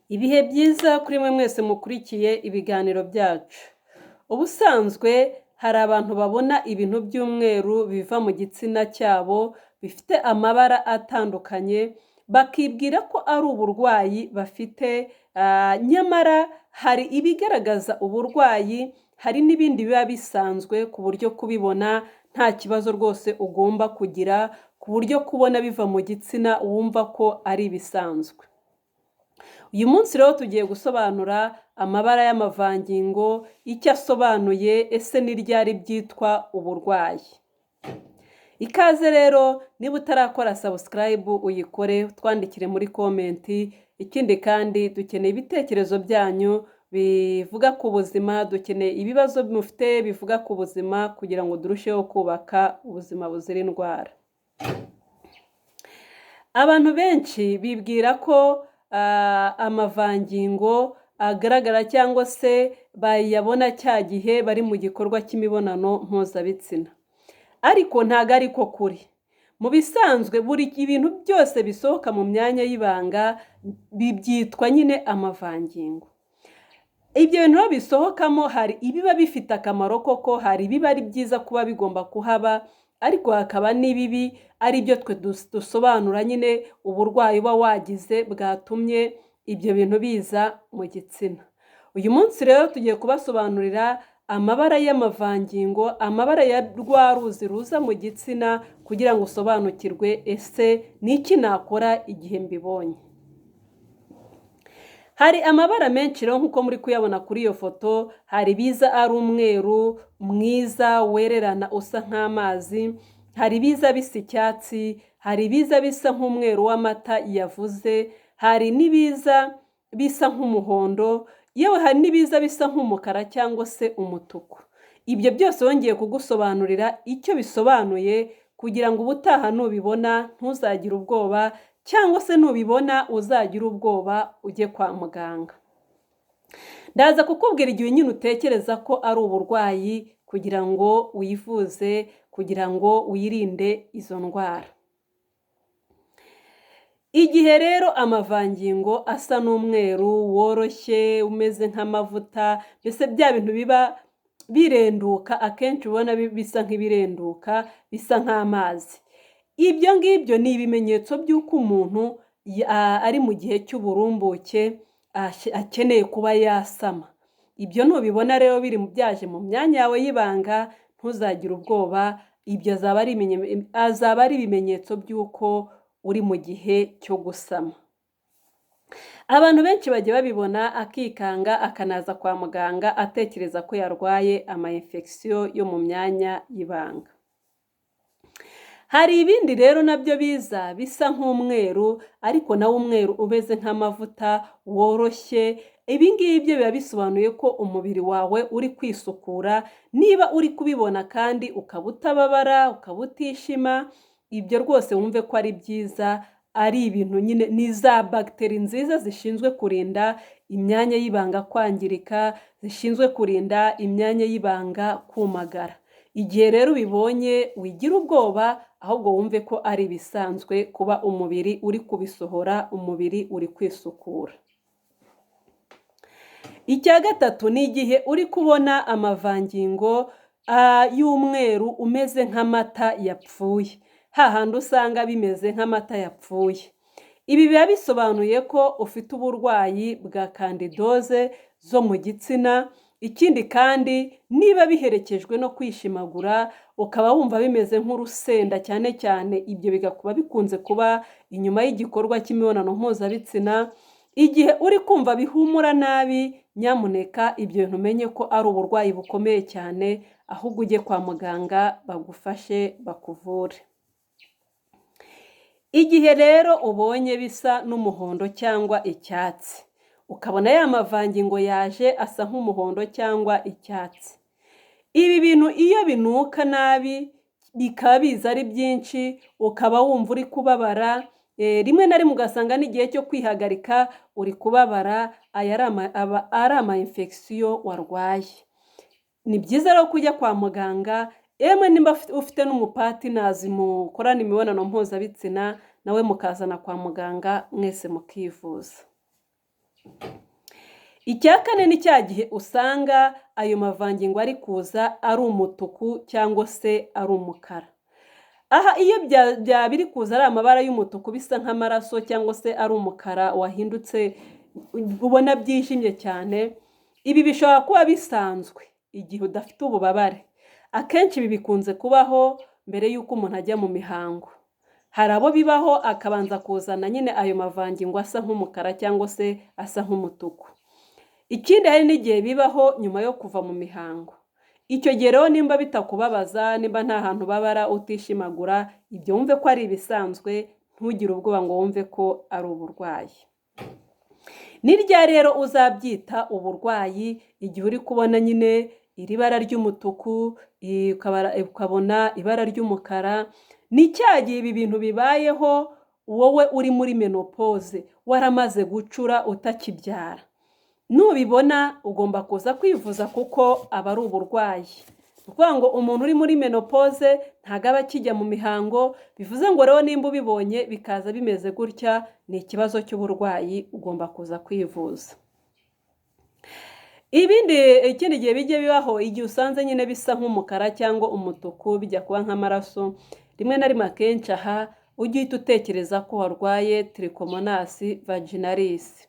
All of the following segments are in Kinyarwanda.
Ibihe byiza kuri mwe mwese mukurikiye ibiganiro byacu. Ubusanzwe hari abantu babona ibintu by'umweru biva mu gitsina cyabo bifite amabara atandukanye, bakibwira ko ari uburwayi bafite, nyamara hari ibigaragaza uburwayi, hari n'ibindi biba bisanzwe ku buryo kubibona nta kibazo rwose ugomba kugira, ku buryo kubona biva mu gitsina wumva ko ari ibisanzwe. Uyu munsi rero tugiye gusobanura amabara y'amavangingo, icyo asobanuye, ese ni ryari byitwa uburwayi. Ikaze rero, niba utarakora subscribe uyikore, twandikire muri komenti, ikindi kandi dukeneye ibitekerezo byanyu bivuga ku buzima, dukeneye ibibazo mufite bivuga ku buzima kugira ngo turusheho kubaka ubuzima buzira indwara. Abantu benshi bibwira ko amavangingo agaragara cyangwa se bayabona cya gihe bari mu gikorwa cy'imibonano mpuzabitsina, ariko ntabwo ariko kuri. Mu bisanzwe buri ibintu byose bisohoka mu myanya y'ibanga byitwa nyine amavangingo. Ibyo bintu bisohokamo hari ibiba bifite akamaro koko, hari ibiba ari byiza kuba bigomba kuhaba, ariko hakaba n'ibibi ari byo twe dusobanura nyine uburwayi uba wagize bwatumye ibyo bintu biza mu gitsina. Uyu munsi rero tugiye kubasobanurira amabara y'amavangingo, amabara ya rwa ruzi ruza mu gitsina kugira ngo usobanukirwe ese ni iki nakora igihe mbibonye. Hari amabara menshi rero nk'uko muri kuyabona kuri iyo foto, hari ibiza ari umweru mwiza wererana usa nk'amazi, hari ibiza bisa icyatsi, hari ibiza bisa nk'umweru w'amata yavuze, hari n'ibiza bisa nk'umuhondo, yewe hari n'ibiza bisa nk'umukara cyangwa se umutuku. Ibyo byose wongeye kugusobanurira icyo bisobanuye kugira ngo ubutaha nubibona ntuzagire ubwoba, cyangwa se nubibona uzagira ubwoba ujye kwa muganga. Ndaza kukubwira igihe nyine utekereza ko ari uburwayi kugira ngo wivuze, kugira ngo wirinde izo ndwara. Igihe rero amavangingo asa n'umweru woroshye umeze nk'amavuta, mbese bya bintu biba birenduka, akenshi ubona bisa nk'ibirenduka, bisa nk'amazi. Ibyo ngibyo ni ibimenyetso by'uko umuntu ari mu gihe cy'uburumbuke, akeneye kuba yasama. Ibyo nubibona rero byaje mu myanya yawe y'ibanga, ntuzagire ubwoba, ibyo azaba ari ibimenyetso by'uko uri mu gihe cyo gusama. Abantu benshi bagiye babibona akikanga, akanaza kwa muganga atekereza ko yarwaye ama-infection yo mu myanya y'ibanga. Hari ibindi rero nabyo biza bisa nk'umweru, ariko nawe umweru umeze nk'amavuta woroshye. Ibi ngibyo biba bisobanuye ko umubiri wawe uri kwisukura. Niba uri kubibona kandi ukaba utababara, ukaba utishima, ibyo rwose wumve ko ari byiza, ari ibintu nyine ni za bagiteri nziza zishinzwe kurinda imyanya y'ibanga kwangirika, zishinzwe kurinda imyanya y'ibanga kumagara. Igihe rero ubibonye wigira ubwoba, ahubwo wumve ko ari ibisanzwe kuba umubiri uri kubisohora, umubiri uri kwisukura. Icya gatatu ni igihe uri kubona amavangingo y'umweru umeze nk'amata yapfuye, hahandi usanga bimeze nk'amata yapfuye. Ibi biba bisobanuye ko ufite uburwayi bwa kandidoze zo mu gitsina. Ikindi kandi niba biherekejwe no kwishimagura, ukaba wumva bimeze nk'urusenda cyane cyane, ibyo bigakuba bikunze kuba inyuma y'igikorwa cy'imibonano mpuzabitsina. Igihe uri kumva bihumura nabi, nyamuneka ibyo bintu umenye ko ari uburwayi bukomeye cyane, ahubwo ujye kwa muganga bagufashe bakuvure. Igihe rero ubonye bisa n'umuhondo cyangwa icyatsi, ukabona ya mavangingo yaje asa nk'umuhondo cyangwa icyatsi, ibi bintu iyo binuka nabi bikaba biza ari byinshi, ukaba wumva uri kubabara, rimwe na rimwe ugasanga n'igihe cyo kwihagarika uri kubabara, aba ari ama-infection warwaye. Ni byiza rero kujya kwa muganga, yemwe nimba ufite n'umupatinazi mukorana imibonano mpuzabitsina, nawe mukazana kwa muganga mwese mukivuza. Icya kane ni cya gihe usanga ayo mavangingo ari kuza ari umutuku cyangwa se ari umukara. Aha iyo byaba biri kuza ari amabara y'umutuku bisa nk'amaraso cyangwa se ari umukara wahindutse ubona byijimye cyane, ibi bishobora kuba bisanzwe igihe udafite ububabare. Akenshi ibi bikunze kubaho mbere y'uko umuntu ajya mu mihango. Hari abo bibaho akabanza kuzana nyine ayo mavangingo asa nk'umukara cyangwa se asa nk'umutuku. Ikindi hari n'igihe bibaho nyuma yo kuva mu mihango. Icyo gihe rero nimba bitakubabaza, nimba nta hantu babara utishimagura, ibyo wumve ko ari ibisanzwe, ntugire ubwoba ngo wumve ko ari uburwayi. Ni ryari rero uzabyita uburwayi? Igihe uri kubona nyine iri bara ry'umutuku, ukabona ibara ry'umukara, ni cya gihe ibi bintu bibayeho wowe uri muri menopause, waramaze gucura utakibyara. Nubibona ugomba kuza kwivuza kuko aba ari uburwayi. Ni ukuvuga ngo umuntu uri muri menopause ntabwo aba akijya mu mihango, bivuze ngo rero nimba ubibonye bikaza bimeze gutya, ni ikibazo cy'uburwayi, ugomba kuza kwivuza. Ikindi gihe bijya bibaho igihe usanze nyine bisa nk'umukara cyangwa umutuku bijya kuba nk'amaraso, rimwe na rimwe akenshi aha ujye uhita utekereza ko warwaye trichomonas vaginalis.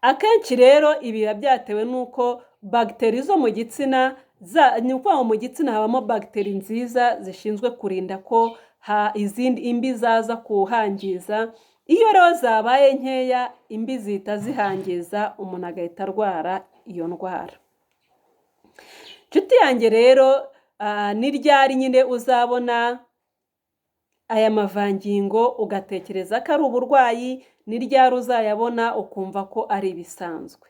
Akenshi rero ibi biba byatewe n'uko bagiteri zo mu gitsina, ni ukuvuga ngo mu gitsina habamo bagiteri nziza zishinzwe kurinda ko izindi imbi zaza kuhangiza. Iyo rero zabaye nkeya, imbi zihita zihangiza, umuntu agahita arwara iyo ndwara. Nshuti yanjye rero, ni ryari nyine uzabona aya mavangingo ugatekereza ko ari uburwayi? Ni ryari uzayabona ukumva ko ari ibisanzwe?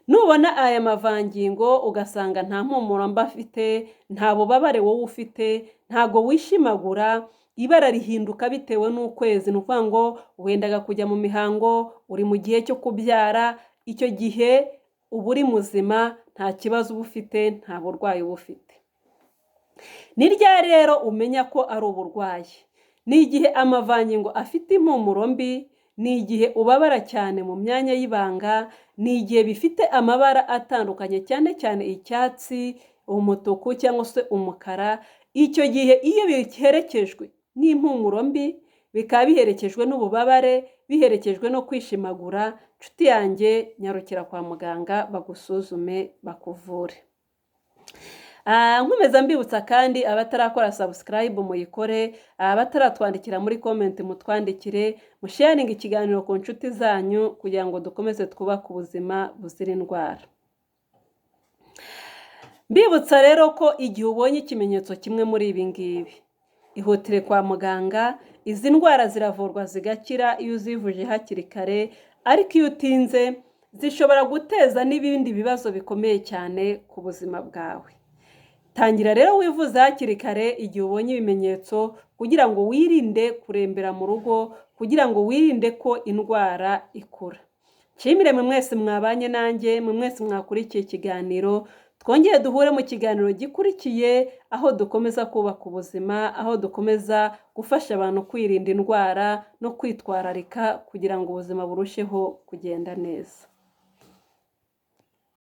Nubona aya mavangingo ugasanga nta mpumuro mba afite, nta bubabare wowe ufite, ntago wishimagura, ibara rihinduka bitewe n'ukwezi, ni ukuvuga ngo wendaga kujya mu mihango, uri mu gihe cyo kubyara, icyo gihe uba uri muzima, nta kibazo uba ufite, nta burwayi uba ufite. Ni ryari rero umenya ko ari uburwayi? Ni igihe amavangingo afite impumuro mbi, ni igihe ubabara cyane mu myanya y'ibanga, ni igihe bifite amabara atandukanye cyane cyane icyatsi, umutuku cyangwa se umukara. Icyo gihe iyo biherekejwe n'impumuro mbi, bikaba biherekejwe n'ububabare, biherekejwe no kwishimagura, nshuti yanjye nyarukira kwa muganga bagusuzume bakuvure. Nkomeza mbibutsa kandi abatarakora subscribe muyikore, abataratwandikira muri comment mutwandikire, musharinga ikiganiro ku nshuti zanyu kugira ngo dukomeze twubake ubuzima buzira indwara. Mbibutsa rero ko igihe ubonye ikimenyetso kimwe muri ibi ngibi, ihutire kwa muganga. Izi ndwara ziravurwa zigakira iyo uzivuje hakiri kare, ariko iyo utinze zishobora guteza n'ibindi bibazo bikomeye cyane ku buzima bwawe. Tangira rero wivuza hakiri kare igihe ubonye ibimenyetso, kugira ngo wirinde kurembera mu rugo, kugira ngo wirinde ko indwara ikura. Nshimire mwe mwese mwabanye nanjye, mwe mwese mwakurikiye ikiganiro. Twongere duhure mu kiganiro gikurikiye, aho dukomeza kubaka ubuzima, aho dukomeza gufasha abantu kwirinda indwara no kwitwararika kugira ngo ubuzima burusheho kugenda neza.